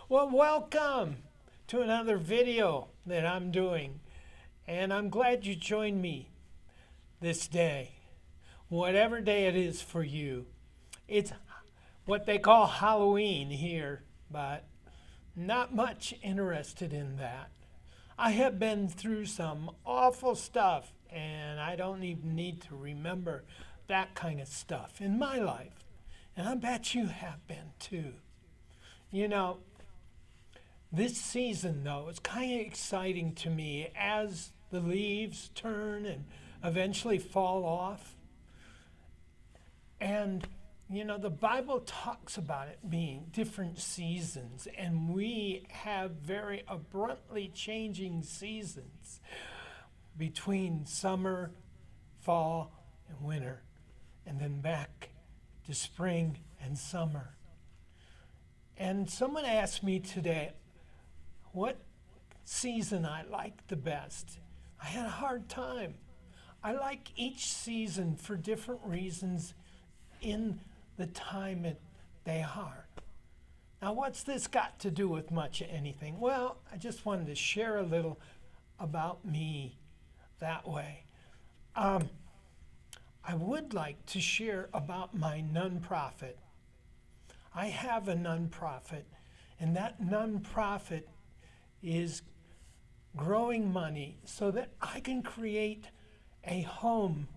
Well, welcome to another video that I'm doing, and I'm glad you joined me this day, whatever day it is for you. It's what they call Halloween here, but not much interested in that. I have been through some awful stuff, and I don't even need to remember that kind of stuff in my life. And I bet you have been too. You know, this season, though, is kind of exciting to me as the leaves turn and eventually fall off. And, the Bible talks about it being different seasons, and we have very abruptly changing seasons between summer, fall, and winter, and then back to spring and summer. And someone asked me today, what season I like the best. I had a hard time. I like each season for different reasons in the time they are. Now, what's this got to do with much of anything? Well, I just wanted to share a little about me that way. I would like to share about my nonprofit. I have a nonprofit, and that nonprofit is growing money so that I can create a home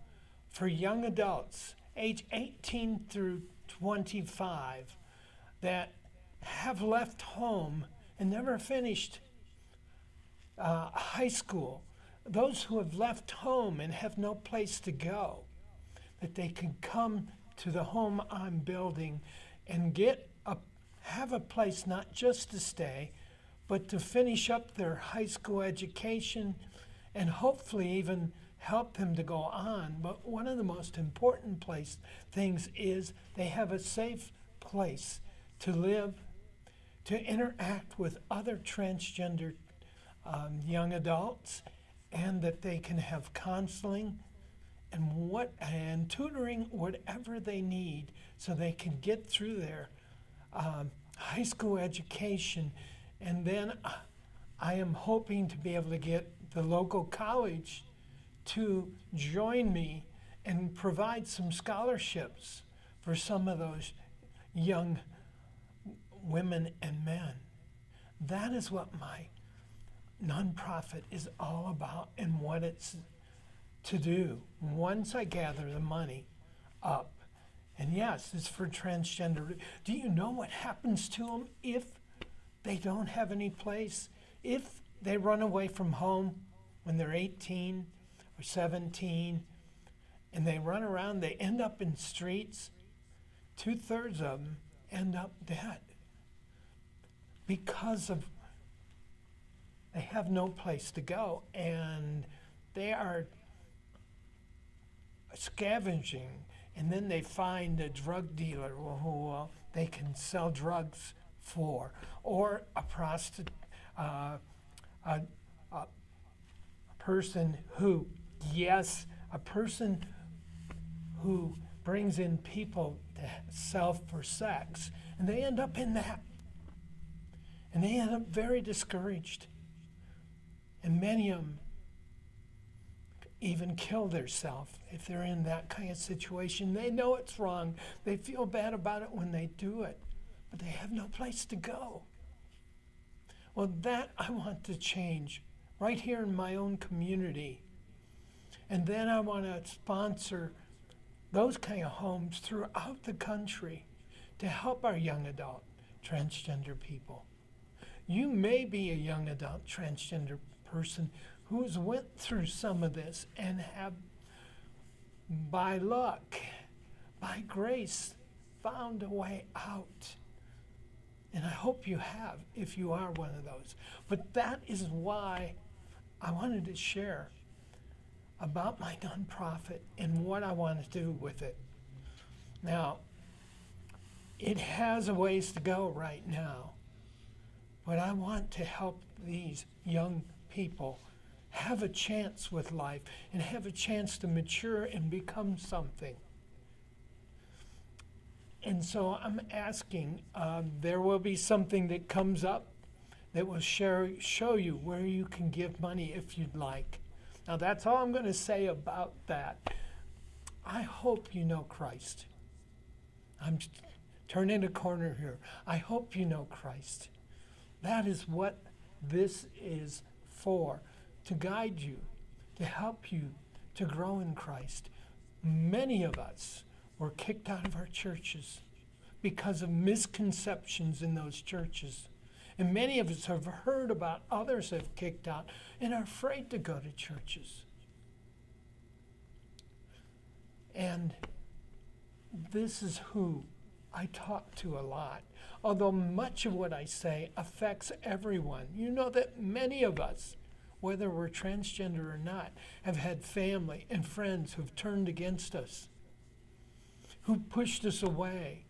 for young adults age 18 through 25 that have left home and never finished high school. Those who have left home and have no place to go, that they can come to the home I'm building and have a place not just to stay, but to finish up their high school education and hopefully even help them to go on. But one of the most important things is they have a safe place to live, to interact with other transgender young adults, and that they can have counseling and tutoring, whatever they need, so they can get through their high school education. And then I am hoping to be able to get the local college to join me and provide some scholarships for some of those young women and men. That is what my nonprofit is all about and what it's to do once I gather the money up. And yes, it's for transgender. Do you know what happens to them if they don't have any place? If they run away from home when they're 18 or 17 and they run around, they end up in streets, 2/3 of them end up dead because they have no place to go, and they are scavenging, and then they find a drug dealer who they can sell drugs for, or a person who, a person who brings in people to sell for sex, and they end up in that, and they end up very discouraged, and many of them even kill themselves if they're in that kind of situation. They know it's wrong. They feel bad about it when they do it, but they have no place to go. Well, that I want to change right here in my own community. And then I want to sponsor those kind of homes throughout the country to help our young adult transgender people. You may be a young adult transgender person who's went through some of this and have, by luck, by grace, found a way out. And I hope you have, if you are one of those. But that is why I wanted to share about my nonprofit and what I want to do with it. Now, it has a ways to go right now, but I want to help these young people have a chance with life and have a chance to mature and become something. And so I'm asking, there will be something that comes up that will show you where you can give money if you'd like. Now that's all I'm going to say about that. I hope you know Christ. I'm turning a corner here. I hope you know Christ. That is what this is for, to guide you, to help you to grow in Christ. Many of us were kicked out of our churches because of misconceptions in those churches. And many of us have heard about others have kicked out and are afraid to go to churches. And this is who I talk to a lot. Although much of what I say affects everyone. You know that many of us, whether we're transgender or not, have had family and friends who've turned against us, who pushed us away.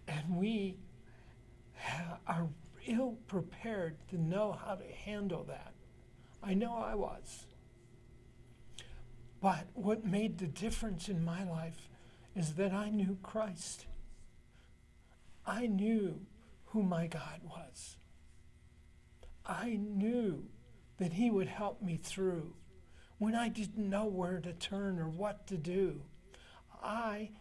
And we are ill prepared to know how to handle that. I know I was. But what made the difference in my life is that I knew Christ. I knew who my God was. I knew that he would help me through. When I didn't know where to turn or what to do, I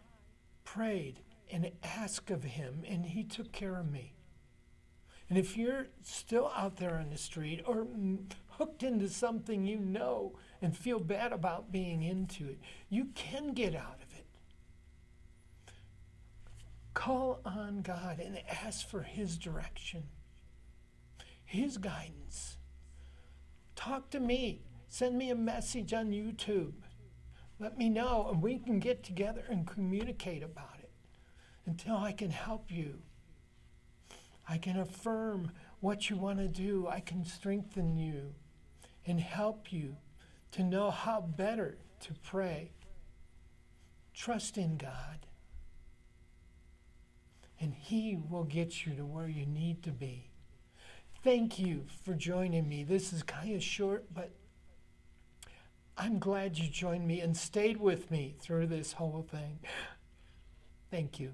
prayed and asked of him, and he took care of me. And if you're still out there on the street or hooked into something you know and feel bad about being into it, you can get out of it. Call on God and ask for his direction, his guidance. Talk to me. Send me a message on YouTube. Let me know, and we can get together and communicate about it until I can help you. I can affirm what you want to do. I can strengthen you and help you to know how better to pray. Trust in God, and he will get you to where you need to be. Thank you for joining me. This is kind of short, but I'm glad you joined me and stayed with me through this whole thing. Thank you.